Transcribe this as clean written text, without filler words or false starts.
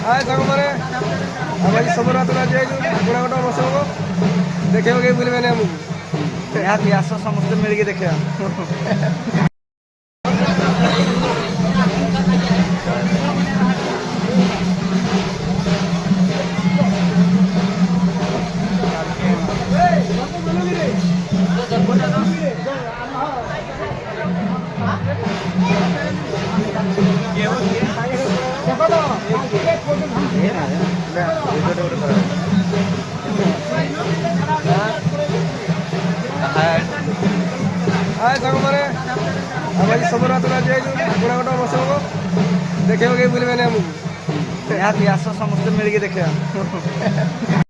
ସାଙ୍ଗମାନେ ଆମେ ଆଜି ସବୁ ରାତ୍ର ଆଜି ଯାଇଛୁ ଗୁଣାଗୋଟ ମହୋତ୍ସବ ଦେଖିବାକୁ କେହି ଭୁଲିବେନି ଆମକୁ। ନିହାତି ଆସ ସମସ୍ତେ ମିଳିକି ଦେଖିବା। ସାଙ୍ଗମାନେ ଆମେ ଆଜି ସବୁ ରାତ୍ର ଆଜି ଯାଇଛୁ ଗୁଣାଗୋଟ ମହୋତ୍ସବ ଦେଖିବାକୁ କେହି ଭୁଲିବେନି ଆମକୁ। ନିହାତି ଆସ ସମସ୍ତେ ମିଳିକି ଦେଖିବା।